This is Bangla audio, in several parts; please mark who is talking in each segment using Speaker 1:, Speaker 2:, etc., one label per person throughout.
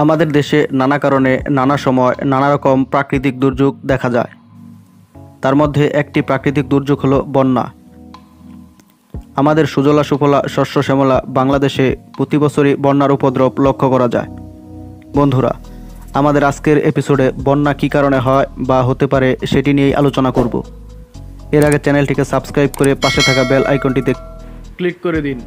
Speaker 1: আমাদের দেশে নানা কারণে নানা সময় নানা রকম প্রাকৃতিক দুর্যোগ দেখা যায়। তার মধ্যে একটি প্রাকৃতিক দুর্যোগ হলো বন্যা। আমাদের সুজলা সুফলা শস্য শ্যামলা বাংলাদেশে প্রতি বছরই বন্যার উপদ্রব লক্ষ্য করা যায়। বন্ধুরা, আমাদের আজকের এপিসোডে বন্যা কী কারণে হয় বা হতে পারে সেটি নিয়েই আলোচনা করব। এর আগে চ্যানেলটিকে সাবস্ক্রাইব করে পাশে থাকা বেল আইকনটিতে ক্লিক করে দিন।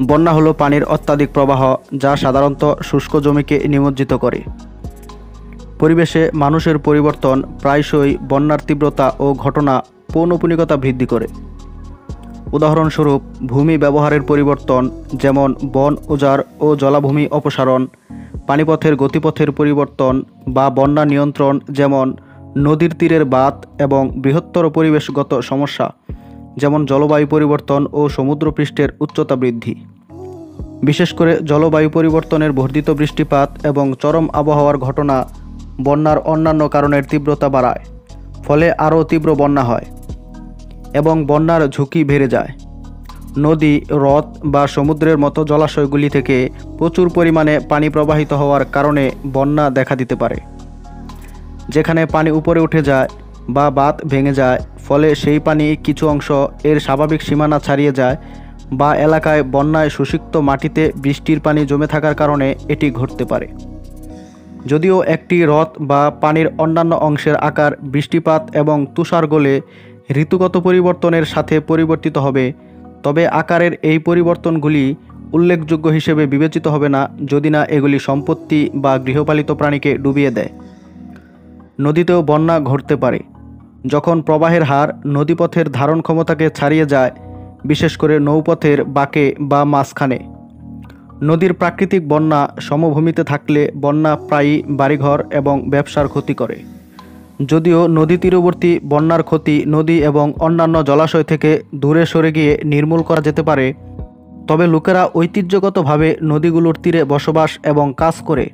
Speaker 1: বন্যা হলো পানির অত্যাধিক প্রবাহ, যা সাধারণত শুষ্ক জমিকে নিমজ্জিত করে। পরিবেশে মানুষের পরিবর্তন প্রায়শই বন্যার তীব্রতা ও ঘটনা পৌনঃপুনিকতা বৃদ্ধি করে। উদাহরণস্বরূপ, ভূমি ব্যবহারের পরিবর্তন, যেমন বন উজাড় ও জলাভূমি অপসারণ, পানিপথের গতিপথের পরিবর্তন বা বন্যা নিয়ন্ত্রণ, যেমন নদীর তীরের বাঁধ, এবং বৃহত্তর পরিবেশগত সমস্যা, যেমন জলবায়ু পরিবর্তন ও সমুদ্রপৃষ্ঠের উচ্চতা বৃদ্ধি। বিশেষ করে জলবায়ু পরিবর্তনের বর্ধিত বৃষ্টিপাত এবং চরম আবহাওয়ার ঘটনা বন্যার অন্যান্য কারণের তীব্রতা বাড়ায়, ফলে আরও তীব্র বন্যা হয় এবং বন্যার ঝুঁকি বেড়ে যায়। নদী, হ্রদ বা সমুদ্রের মতো জলাশয়গুলি থেকে প্রচুর পরিমাণে পানি প্রবাহিত হওয়ার কারণে বন্যা দেখা দিতে পারে। যেখানে পানি উপরে উঠে যায় বা বাঁধ ভেঙে যায়, ফলে সেই পানি কিছু অংশ এর স্বাভাবিক সীমানা ছাড়িয়ে যায়, বা এলাকায় বন্যায় শুষ্ক মাটিতে বৃষ্টির পানি জমে থাকার কারণে এটি ঘটতে পারে। যদিও একটি হ্রদ বা পানির অন্যান্য অংশের আকার বৃষ্টিপাত এবং তুষার গলে ঋতুগত পরিবর্তনের সাথে পরিবর্তিত হবে, তবে আকারের এই পরিবর্তনগুলি উল্লেখযোগ্য হিসেবে বিবেচিত হবে না যদি না এগুলি সম্পত্তি বা গৃহপালিত প্রাণীকে ডুবিয়ে দেয়। নদীতেও বন্যা ঘটতে পারে যখন প্রবাহের হার নদীপথের ধারণ ক্ষমতাকে ছাড়িয়ে যায়, বিশেষ করে নৌপথের বাঁকে বা মাঝখানে। নদীর প্রাকৃতিক বন্যা সমভূমিতে থাকলে বন্যা প্রায়ই বাড়িঘর এবং ব্যবসার ক্ষতি করে। যদিও নদী তীরবর্তী বন্যার ক্ষতি নদী এবং অন্যান্য জলাশয় থেকে দূরে সরে গিয়ে নির্মূল করা যেতে পারে, তবে লোকেরা ঐতিহ্যগতভাবে নদীগুলোর তীরে বসবাস এবং কাজ করে,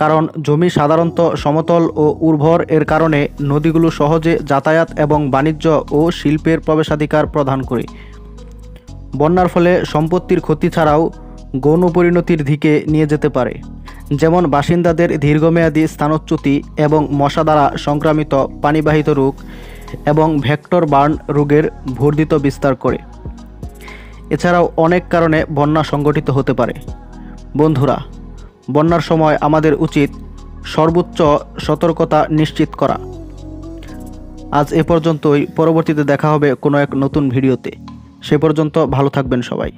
Speaker 1: কারণ জমি সাধারণত সমতল ও উর্বর। এর কারণে নদীগুলো সহজে যাতায়াত এবং বাণিজ্য ও শিল্পের প্রবেশাধিকার প্রদান করে। বন্যার ফলে সম্পত্তির ক্ষতি ছাড়াও গৌণ পরিণতির দিকে নিয়ে যেতে পারে, যেমন বাসিন্দাদের দীর্ঘমেয়াদী স্থানচ্যুতি এবং মশা দ্বারা সংক্রামিত পানিবাহিত রোগ এবং ভেক্টর বার্ন রোগের বর্ধিত বিস্তার করে। এছাড়াও অনেক কারণে বন্যা সংঘটিত হতে পারে। বন্ধুরা, বন্যার সময় আমাদের উচিত সর্বোচ্চ সতর্কতা নিশ্চিত করা। আজ এ পর্যন্তই। পরবর্তীতে দেখা হবে কোনো এক নতুন ভিডিওতে। সে পর্যন্ত ভালো থাকবেন সবাই।